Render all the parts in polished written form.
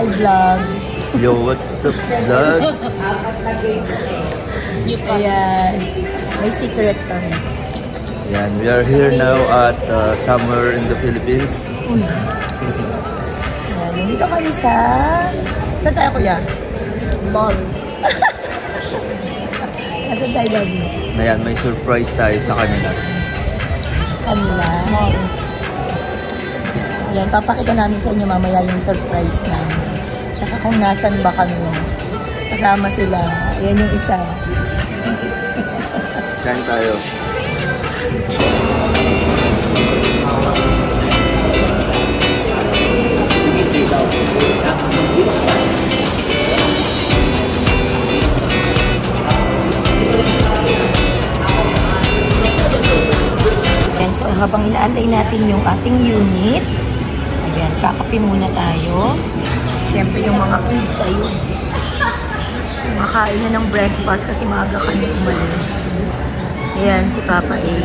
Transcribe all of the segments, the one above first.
Hi, vlog. Yo, what's up, vlog? Ayan. May secret kami. Ayan, we are here now at somewhere in the Philippines. Ayan, nandito kami sa... Saan tayo, kuya? Mall. Saan tayo, Gabi? Ayan, may surprise tayo sa kanila. Kanila? Mall. Ayan, papakita namin sa inyo mamaya yung surprise namin. Tsaka kung nasan ba kami. Kasama sila. Ayan yung isa. Kain tayo. Ayan, so habang inaantay natin yung ating unit, ayan, kakape muna tayo. Siyempre yung mga kids ayun. Makain na ng breakfast kasi maaga kami umalis. Ayan, si Papa A.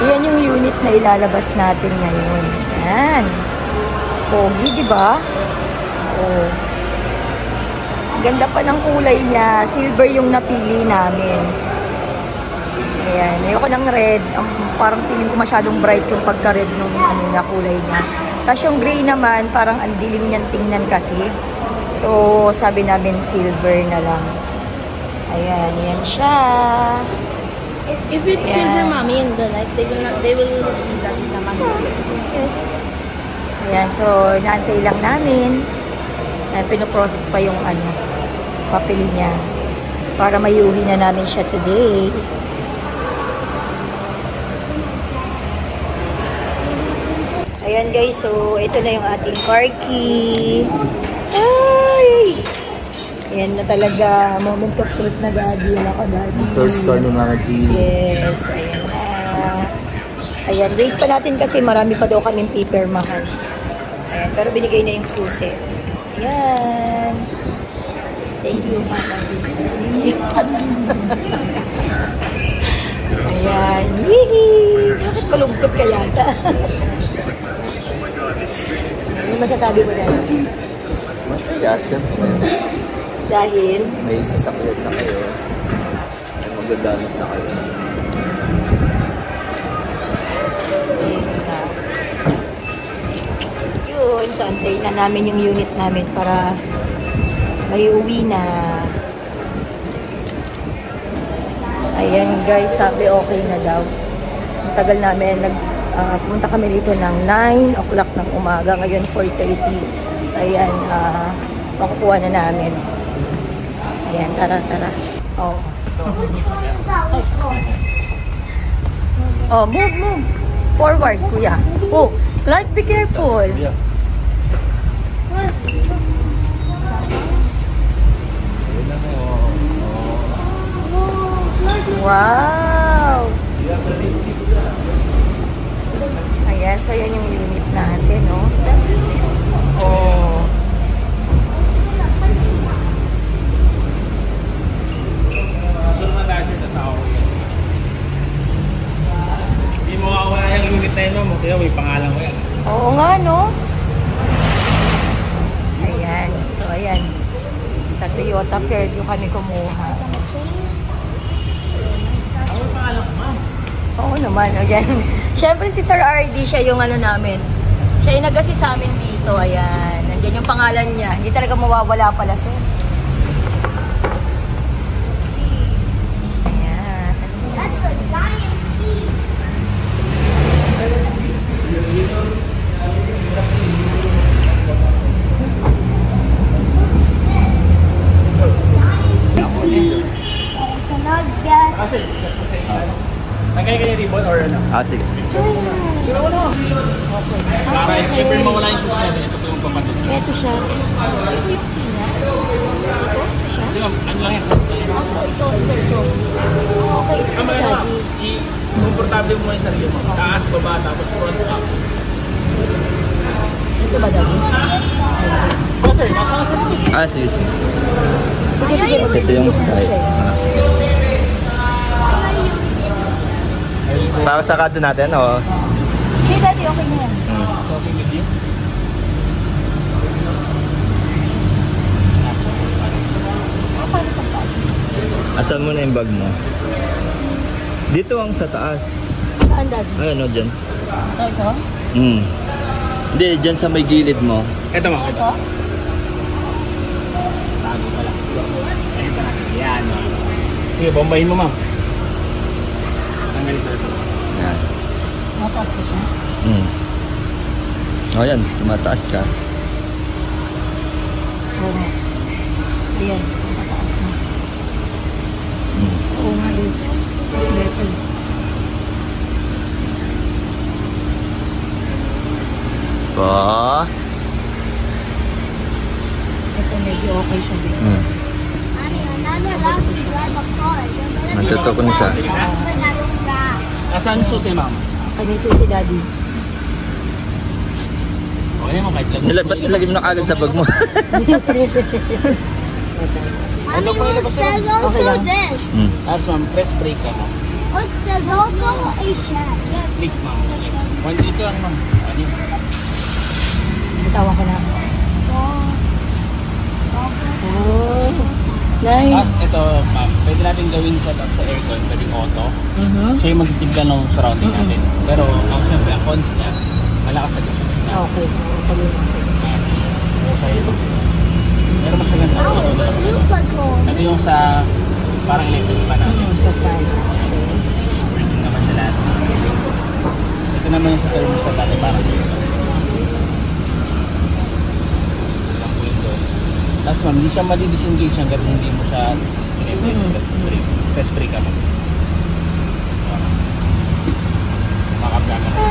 Yan yung unit na ilalabas natin ngayon. Yan. Pogi, di ba? Oh. Ganda pa ng kulay niya. Silver yung napili namin. Ayan. Ayoko ng red. Parang feeling ko masyadong bright yung pagka-red nung ano niya, kulay niya. Tapos yung gray naman, parang ang dilim niyang tingnan kasi. So, sabi namin silver na lang. Ayan. Yan siya. If it's silver, mommy, in the life, they will see that naman. Yes. Ayan, so inaantay lang namin. Pinoprocess pa yung ano, papel niya para mayuwi na namin siya today. Ayan guys, so ito na yung ating car key. Ay! Ayan na talaga, moment of truth na Daddy. Wala ka, Daddy. First car ni Mama G. Yes, ayan na. Ayan, wait pa natin kasi marami pa daw kaming pipirmahan. Ayan, pero binigay na yung susi. Ayan. Thank you, Mama G. Ayan. Yee! Bakit malungkot ka yata? Ano masasabi mo, Daddy? Masaya, siyempre. Dahil? May sasakyan na kayo. May magagamit na kayo. Yun, so antayin na namin yung unit namin para may uwi na. Ayan guys, sabi okay na daw. Ang tagal namin, pumunta kami dito ng 9 o'clock ng umaga. Ngayon 4:30. Ayan, makukuha na namin. Ayan, tara. Oh. Oh, move. Forward, kuya. Oh, Clark, be careful. Wow! Ayan, so yan yung unit natin, no? Oh. Hindi mo mawawala yung unit na yun, mo. Kaya may pangalan mo yan. Oo nga, no? Ayan. So, ayan. Sa Toyota Fairview kami kumuha. Ano yung pangalan ko, ma'am? Oo naman. Ayan. Siyempre si Sir RD, siya yung ano namin. Siya yung nag-assist sa amin dito. Ayan. Nandiyan yung pangalan niya. Hindi talaga mawawala pala, sir. Ayan. That's a giant key. Kasi, tagay ka niya ribbon or ano? Sige. Sino mo na? Okay. if ever mawala yung shoes natin, ito po yung pamatid. Ito siya. Ito yung pina. Ito siya. Hindi ma'am, ano lang yan? So, ito. Okay, ito Ang si mga Daddy. i-comfortable mo yung sarili mo. Taas, baba, tapos front, up. Ito ba, Daddy? Oh sir, nasa ka sa likod. Ah, sige, sige. Sige. Ito yung side. Ah, sige. Para sa kanto natin, o? Hey, Daddy, okay na yan. So, okay with you? Paano pang taas? Asan mo na yung bag mo? Dito ang sa taas. Saan, Daddy? Ay, ano, dyan. Ito? Hindi, dyan sa may gilid mo. Ito ma'am, ito. Ito? Tago pala. Ayun pa natin. Yan ma'am. Sige, bombahin mo ma'am. Tanggalin ko ito. Yan. Mataas ka siya? O yan, tumataas ka. Oo. Ayan, mataas na. Oo nga dito. Mas better. Pa. Ito medyo okay siya dito. Mommy, I'm not allowed to drive a car. Nagtutoko na siya. Nasaan yung susi ma'am? Kanya susi, Daddy. Okay mo, kahit lang. Ba't nilagay mo na agad sa bag mo? Ano po yung labas There's yun? also Okay lang. this. As ma'am, press brake ka ma'am. Look, there's also a shack. Brake ma'am. One dito lang ma'am. Ano yun? Bitawan ko na. Oh. Nice. Tapos ito ma'am, pwede natin gawin setup sa aircon, pwedeng auto. Siya yung magtitignan ng surrounding natin. Pero syempre, ang cons niya, malakas sa gusto. Okay. Sa ito. Pero mas maganda. Super cool. Ito yung sa parang electric pa natin. Working naman sila. Ito naman yung sa thermostat natin parang sa ito. Ilang window. Tapos ma'am, hindi siya madi-disengage hanggat hindi mo siya press brake ka ma'am. Makabla ka na.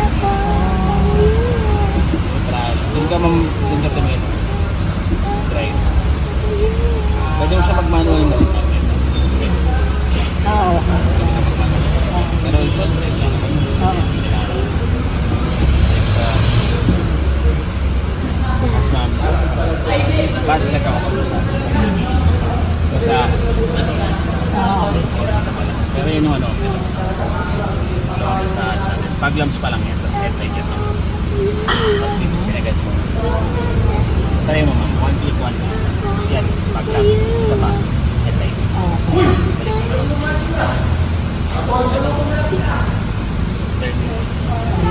Doon ka ma'am, doon ka tumingin. Drive. Pwede mo siya mag-manual na rin. Oo. Pero short drive lang naman. Mas ma'am, bakit siya ka ako? Sa pero yun yung ano, pag-lamps pa lang yan, tapos headlight yan. Pag dito sinagad mo. Try mo ma'am, one click, one click. Yan, pag-lamps, isa pa, headlight.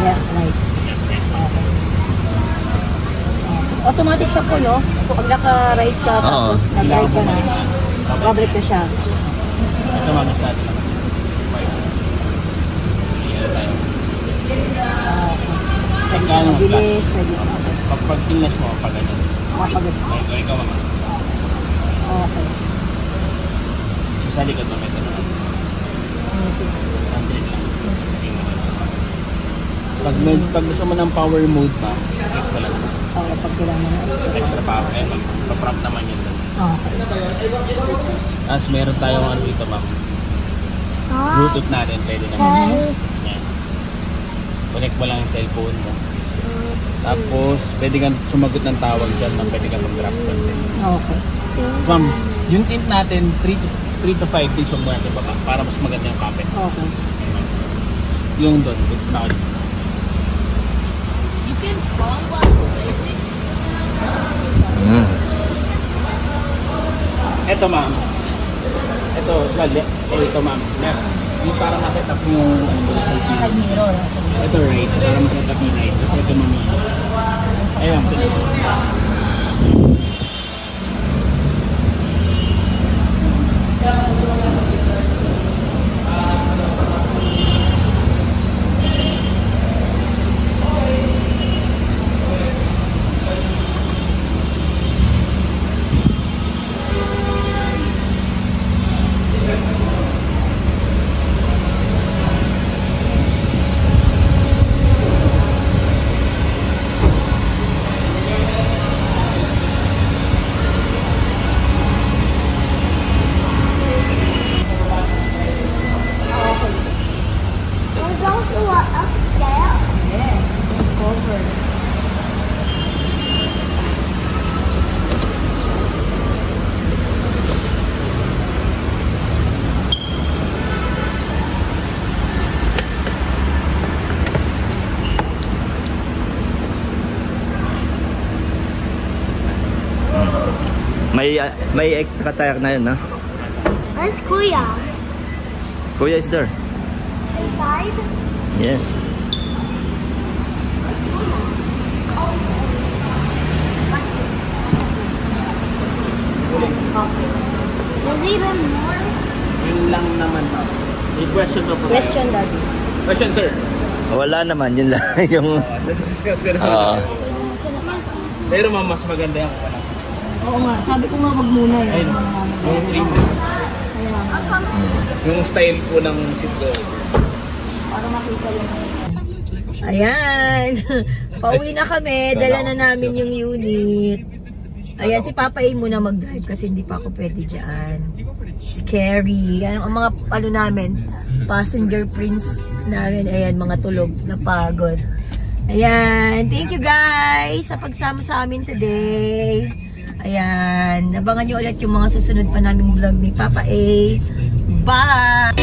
Yeah, right. Automatic siya po, no? Pag naka-right ka, tapos nag-right ka na, babalik na siya. Ito ma'am, sa atin lang. Iyan tayo. Pwede ka mabilis, pwede ka Pag pinas mo, pag ganyan. mapagod. Okay, ikaw mama. Okay. Sa likod mo, ito naman. Android lang. Pag gusto mo ng power mode pa, click ko lang. Oo, pag kailangan na Extra power. Ayan ma'am, paprop naman yun doon. Okay. Tapos meron tayong ano dito ma'am. Bluetooth natin, pwede naman. Yan. Connect mo lang yung cellphone mo. Tapos, pwede kang sumagot ng tawag dyan, ma'am. Pwede kang mag-drop content. Okay. So, ma'am, yung tint natin, 3 to 5 days huwag mo natin baba para mas maganda yung kapit. Okay. Yung doon, good na ako. You can fall while waiting. Ito ma'am. Ito, ito ma'am. Left. Yung parang naset up yung Side mirror. ito right. Para maset up yung right. Tapos ito ma'am. Ayun. May extra tire na yun, ha? Where's Kuya? Kuya is there. Inside? Yes. There's even more. Yun lang naman, ma'am. May question pa po. Question, Daddy. Question, sir. Wala naman, yun lang. Yung... Let's discuss ko naman. Pero ma'am, mas maganda yung pala. Oo nga, sabi ko nga wag muna yun. Ayun. Yung trim. Ayan. Yung style po ng seatbelt. Para makita lang. Ayan. Pauwi na kami. Dala na namin yung unit. Ayan, si Papa A muna mag-drive kasi hindi pa ako pwede dyan. Scary. Ang mga ano namin, passenger prints namin. Ayan, mga tulog na pagod. Ayan. Thank you guys sa pagsama sa amin today. Ayan. Abangan nyo ulit yung mga susunod pa naming vlog ni Papa A. Bye!